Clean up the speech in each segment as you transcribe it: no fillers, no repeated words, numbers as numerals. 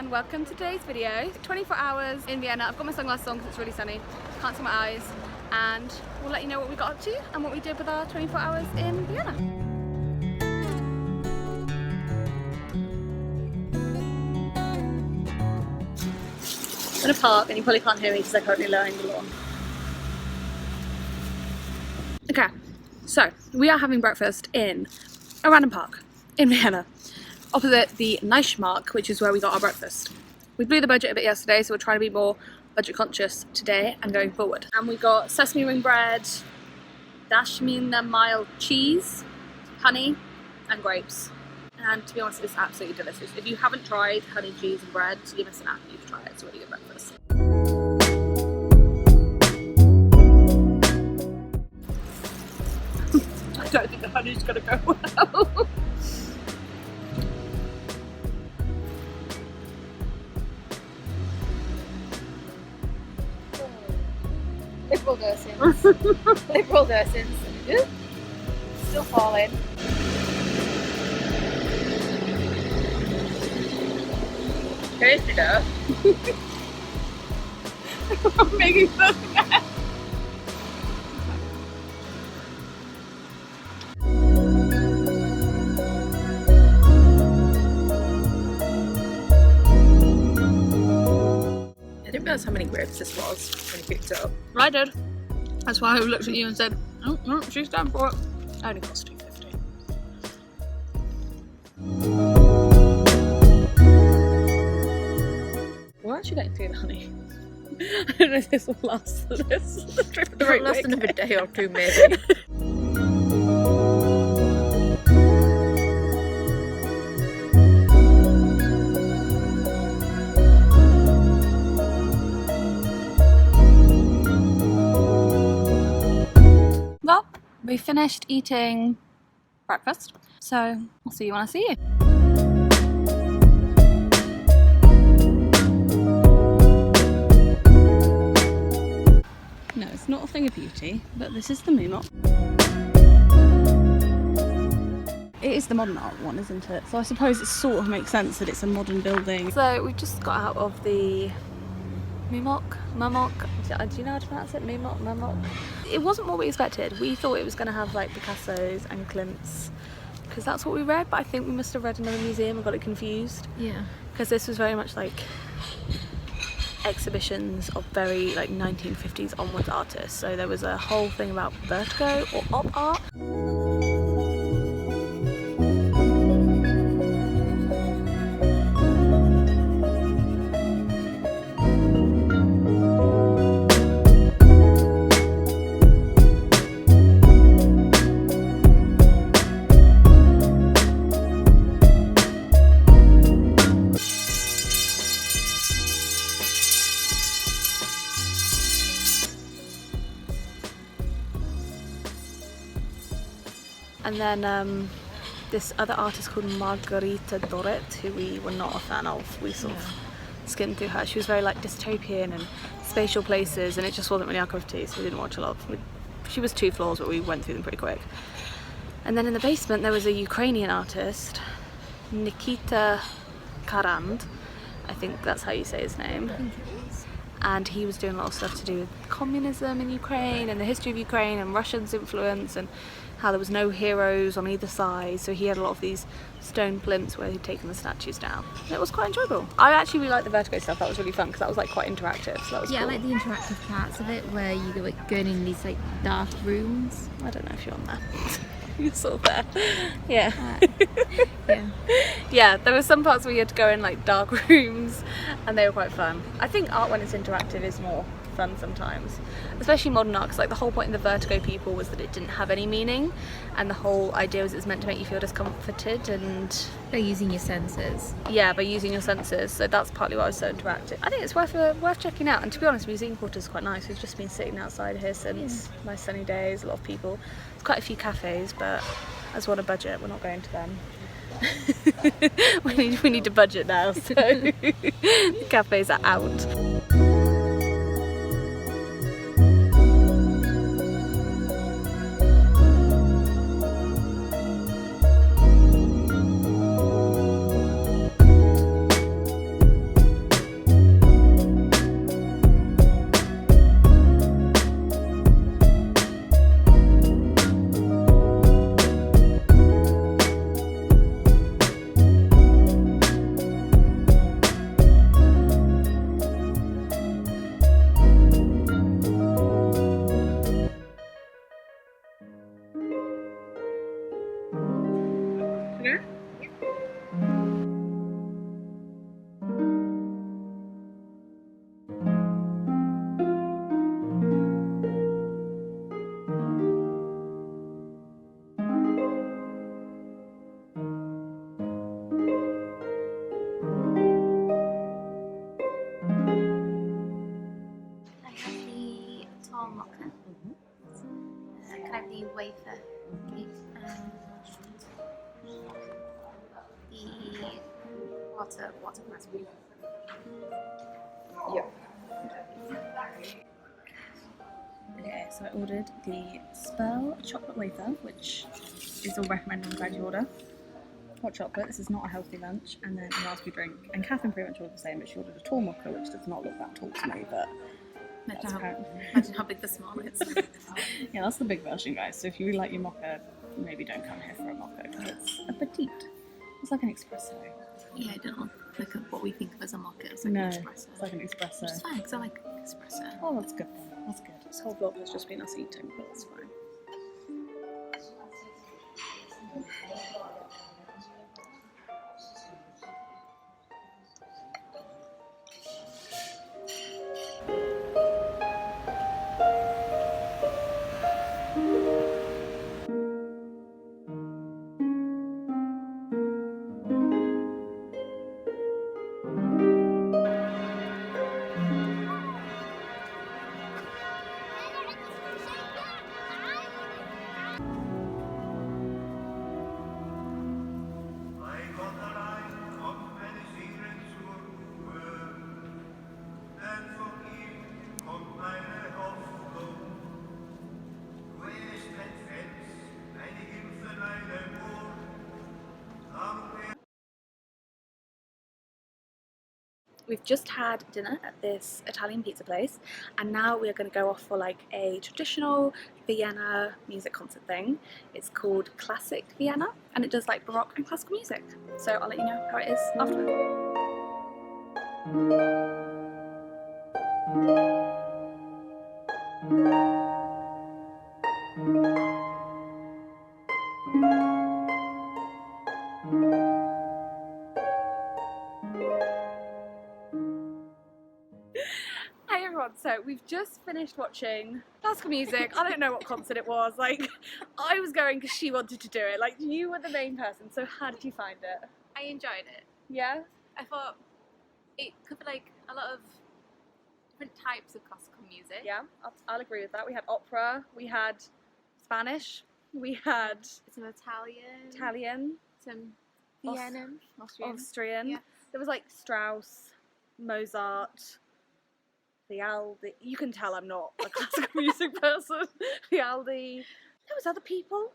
and welcome to today's video. 24 hours in Vienna. I've got my sunglasses on because it's really sunny. Can't see my eyes, and we'll let you know what we got up to and what we did with our 24 hours in Vienna. I'm in a park and you probably can't hear me because they're currently lowering the lawn. Okay, so we are having breakfast in a random park in Vienna, opposite the Neischmark, which is where we got our breakfast. We blew the budget a bit yesterday, so we're trying to be more budget conscious today and going forward. And we got sesame ring bread, Dashmina mild cheese, honey, and grapes. And to be honest, it's absolutely delicious. If you haven't tried honey, cheese, and bread, you're missing out. You should try it. It's a really good breakfast. I don't think the honey's gonna go well. Liberal Dursins. Liberal Dursins. Still falling. Tasty though. I'm making so mad. I didn't realise how many grapes this was when you picked it up. I did. That's why I looked at you and said, oh, no, she's down for it. It only cost $2.50. We're actually getting through the honey. I don't know if this will last the trip of the right last week. another day or two maybe. Well, we finished eating breakfast, so I'll see you when I see you. No, it's not a thing of beauty, but this is the Moonlock. It is the modern art one, isn't it? So I suppose it sort of makes sense that it's a modern building. So we just got out of the Mumok. Do you know how to pronounce it? Mumok. It wasn't what we expected. We thought it was going to have like Picasso's and Klimt's, because that's what we read, but I think we must have read another museum and got it confused. Yeah. Because this was very much like exhibitions of very like 1950s onwards artists. So there was a whole thing about vertigo or op art. And then this other artist called Margarita Doret, who we were not a fan of. We sort of skimmed through her. She was very like dystopian and spatial places, and it just wasn't really our cup of tea, so we didn't watch a lot. She was 2 floors, but we went through them pretty quick. And then in the basement there was a Ukrainian artist, Nikita Karand. I think that's how you say his name. And he was doing a lot of stuff to do with communism in Ukraine and the history of Ukraine and Russians' influence and how there was no heroes on either side. So he had a lot of these stone plinths where he'd taken the statues down. It was quite enjoyable. I actually really liked the vertigo stuff. That was really fun because that was like quite interactive. So that was Yeah, cool. I like the interactive parts of it where you go like going in these like dark rooms. I don't know if you're on there. You're sort of there. Yeah. Yeah. Yeah, there were some parts where you had to go in like dark rooms and they were quite fun. I think art when it's interactive is more fun sometimes, especially modern art, because like the whole point of the vertigo people was that it didn't have any meaning, and the whole idea was it's meant to make you feel discomforted and By using your senses. yeah, by using your senses. So that's partly why it was so interactive. I think it's worth checking out, and to be honest, Museum Quarter is quite nice. We've just been sitting outside here since nice sunny days, a lot of people. There's quite a few cafes, but as we're on a budget, we're not going to them. we need to budget now, so the cafes are out. hotter water recipe. Yeah. Okay, so I ordered the Spell chocolate wafer, which is all recommended on Grad order. Hot chocolate, this is not a healthy lunch, and then a raspberry drink. And Catherine pretty much ordered the same, but she ordered a tall mocha, which does not look that tall to me, but Imagine how big the small is. yeah, that's the big version, guys. So if you really like your mocha, maybe don't come here for a mocha, because it's a petite. It's like an espresso. Yeah, it doesn't look like what we think of as a mocha. It's like No, an espresso. it's like an espresso. Which is fine, because I like espresso. Oh, that's good then. That's good. This whole vlog has just been us eating, but that's fine. We've just had dinner at this Italian pizza place, and now we're going to go off for like a traditional Vienna music concert thing. It's called Classic Vienna, and it does like Baroque and classical music. So I'll let you know how it is afterwards. Hey everyone, so we've just finished watching classical music. I don't know what concert it was, like I was going because she wanted to do it, like you were the main person, so how did you find it? I enjoyed it. Yeah? I thought it covered like a lot of different types of classical music. Yeah, I'll agree with that. We had opera, we had Spanish, we had Some Italian. Some Vienna. Austrian. Yeah. There was like Strauss, Mozart, Vivaldi. You can tell I'm not a classical music person. Vivaldi. There was other people.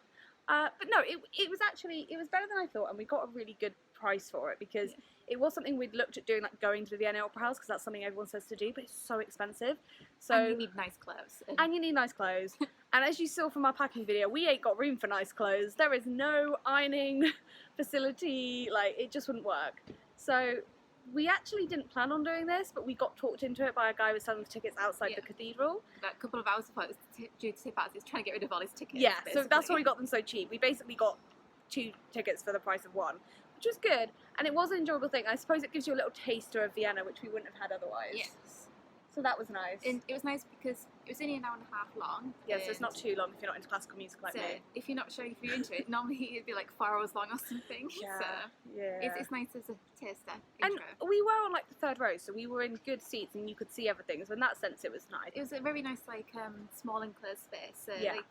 But no, it was better than I thought, and we got a really good price for it because it was something we'd looked at doing, like going to the Vienna Opera House, because that's something everyone says to do, but it's so expensive. So and you need nice clothes. And you need nice clothes. And as you saw from our packing video, we ain't got room for nice clothes. There is no ironing facility, like it just wouldn't work. So we actually didn't plan on doing this, but we got talked into it by a guy who was selling the tickets outside the cathedral. About a couple of hours before it was due to tip out, he's trying to get rid of all his tickets. Yeah, basically. so that's why we got them so cheap. We basically got 2 tickets for the price of 1, which was good. And it was an enjoyable thing. I suppose it gives you a little taster of Vienna, which we wouldn't have had otherwise. Yes. So that was nice. And it was nice because it was only an hour and a half long. Yeah, so it's not too long if you're not into classical music like me. If you're not sure if you're into it, normally it'd be like 4 hours long or something. Yeah, So yeah. it's nice as a taster. And Intro. we were on like the 3rd row, so we were in good seats and you could see everything. So in that sense, it was nice. It was a very nice, like, small enclosed space. So, Yeah. like,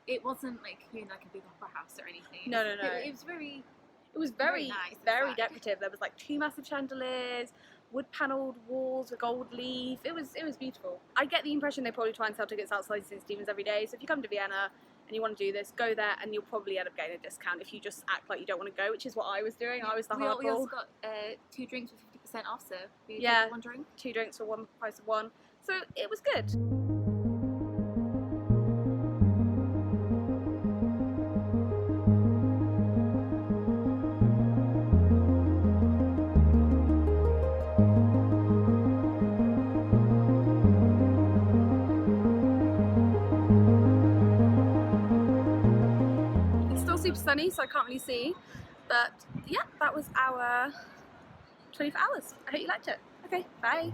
it wasn't like like a big opera house or anything. No. It was very. It was very nice, very in fact. decorative. There was like 2 massive chandeliers, wood panelled walls with gold leaf. It was beautiful. I get the impression they probably try and sell tickets outside St. Stephen's every day. So if you come to Vienna and you want to do this, go there and you'll probably end up getting a discount if you just act like you don't want to go, which is what I was doing. I was the We hardball. also got 2 drinks with 50% off, so we Yeah. did 1 drink. 2 drinks for 1 price of 1. So it was good. Super sunny, so I can't really see, but yeah, that was our 24 hours. I hope you liked it. Okay, bye.